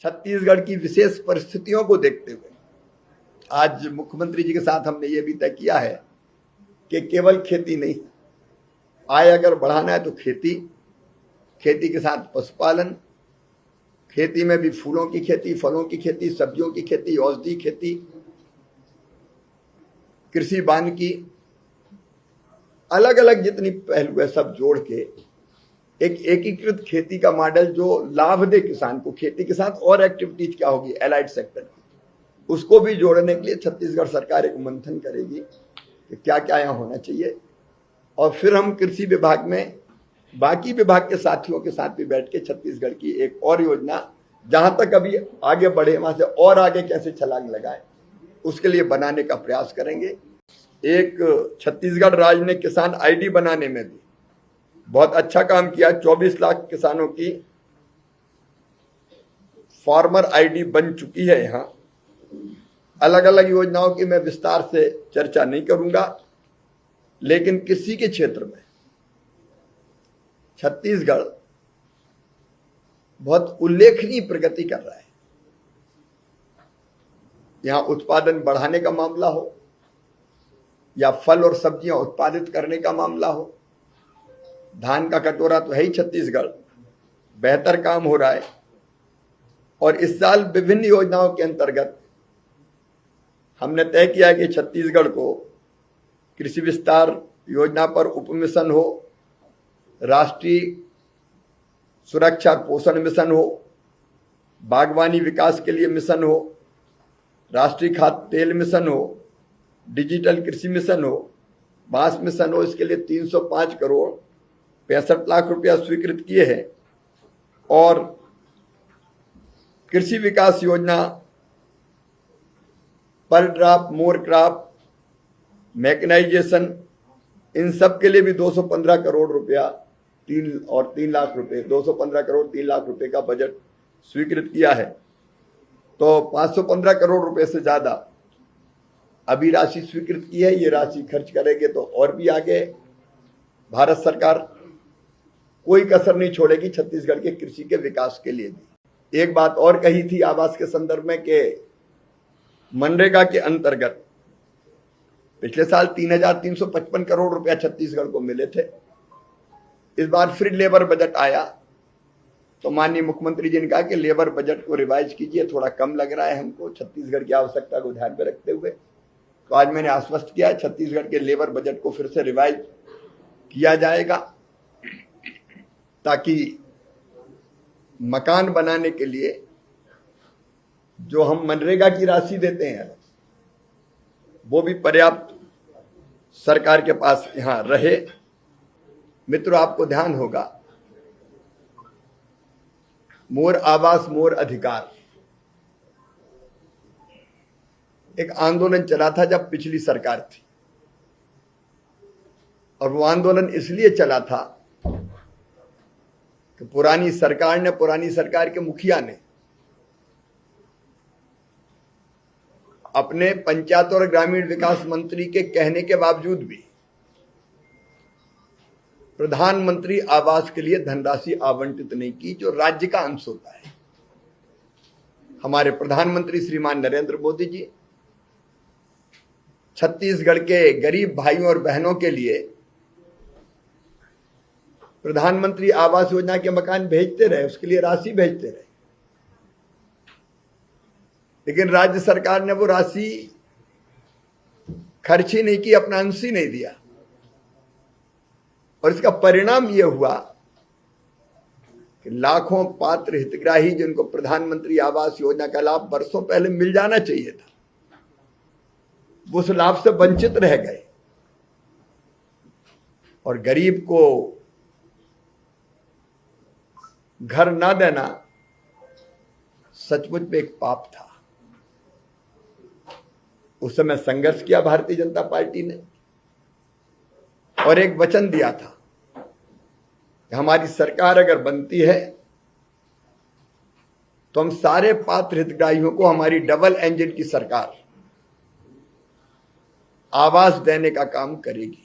छत्तीसगढ़ की विशेष परिस्थितियों को देखते हुए आज मुख्यमंत्री जी के साथ हमने ये भी तय किया है कि केवल खेती नहीं, आय अगर बढ़ाना है तो खेती, खेती के साथ पशुपालन, खेती में भी फूलों की खेती, फलों की खेती, सब्जियों की खेती, औषधि खेती, कृषि वानिकी, अलग अलग जितनी पहलू है सब जोड़ के एक एकीकृत खेती का मॉडल जो लाभ दे किसान को। खेती के साथ और एक्टिविटीज क्या होगी एलाइड सेक्टर, उसको भी जोड़ने के लिए छत्तीसगढ़ सरकार एक मंथन करेगी कि क्या क्या यहाँ होना चाहिए। और फिर हम कृषि विभाग में बाकी विभाग के साथियों के साथ भी बैठ के छत्तीसगढ़ की एक और योजना, जहां तक अभी आगे बढ़े वहां से और आगे कैसे छलांग लगाए, उसके लिए बनाने का प्रयास करेंगे। एक छत्तीसगढ़ राज्य ने किसान आईडी बनाने में भी बहुत अच्छा काम किया। 24 लाख किसानों की फार्मर आईडी बन चुकी है। यहाँ अलग अलग योजनाओं की मैं विस्तार से चर्चा नहीं करूंगा, लेकिन कृषि के क्षेत्र में छत्तीसगढ़ बहुत उल्लेखनीय प्रगति कर रहा है। यहां उत्पादन बढ़ाने का मामला हो या फल और सब्जियां उत्पादित करने का मामला हो, धान का कटोरा तो है ही छत्तीसगढ़, बेहतर काम हो रहा है। और इस साल विभिन्न योजनाओं के अंतर्गत हमने तय किया कि छत्तीसगढ़ को कृषि विस्तार योजना पर उपमिशन हो, राष्ट्रीय सुरक्षा पोषण मिशन हो, बागवानी विकास के लिए मिशन हो, राष्ट्रीय खाद्य तेल मिशन हो, डिजिटल कृषि मिशन हो, बांस मिशन हो। इसके लिए 305 करोड़ 65 लाख रुपया स्वीकृत किए हैं। और कृषि विकास योजना पर ड्रॉप, मोर क्रॉप, मैकेनाइजेशन, इन सब के लिए भी 215 करोड़ रुपया 3 लाख रुपए 215 करोड़ 3 लाख रुपए का बजट स्वीकृत किया है। तो 515 करोड़ रुपए से ज्यादा अभी राशि स्वीकृत की है। ये राशि खर्च करेंगे तो और भी आगे भारत सरकार कोई कसर नहीं छोड़ेगी छत्तीसगढ़ के कृषि के विकास के लिए भी। एक बात और कही थी आवास के संदर्भ में कि मनरेगा के अंतर्गत पिछले साल 3,355 करोड़ रुपया छत्तीसगढ़ को मिले थे। इस बार फ्री लेबर बजट आया तो माननीय मुख्यमंत्री जी ने कहा कि लेबर बजट को रिवाइज कीजिए, थोड़ा कम लग रहा है हमको छत्तीसगढ़ की आवश्यकता को ध्यान में रखते हुए। तो आज मैंने आश्वस्त किया है छत्तीसगढ़ के लेबर बजट को फिर से रिवाइज किया जाएगा, ताकि मकान बनाने के लिए जो हम मनरेगा की राशि देते हैं वो भी पर्याप्त सरकार के पास यहां रहे। मित्रों, आपको ध्यान होगा मोर आवास मोर अधिकार एक आंदोलन चला था जब पिछली सरकार थी, और वो आंदोलन इसलिए चला था कि पुरानी सरकार के मुखिया ने अपने पंचायत और ग्रामीण विकास मंत्री के कहने के बावजूद भी प्रधानमंत्री आवास के लिए धनराशि आवंटित नहीं की, जो राज्य का अंश होता है। हमारे प्रधानमंत्री श्रीमान नरेंद्र मोदी जी छत्तीसगढ़ के गरीब भाइयों और बहनों के लिए प्रधानमंत्री आवास योजना के मकान भेजते रहे, उसके लिए राशि भेजते रहे, लेकिन राज्य सरकार ने वो राशि खर्च ही नहीं की, अपना अंश ही नहीं दिया। और इसका परिणाम यह हुआ कि लाखों पात्र हितग्राही जिनको प्रधानमंत्री आवास योजना का लाभ वर्षों पहले मिल जाना चाहिए था, वो उस लाभ से वंचित रह गए। और गरीब को घर ना देना सचमुच में एक पाप था। उस समय संघर्ष किया भारतीय जनता पार्टी ने और एक वचन दिया था कि हमारी सरकार अगर बनती है तो हम सारे पात्र हितग्राहियों को हमारी डबल इंजन की सरकार आवास देने का काम करेगी।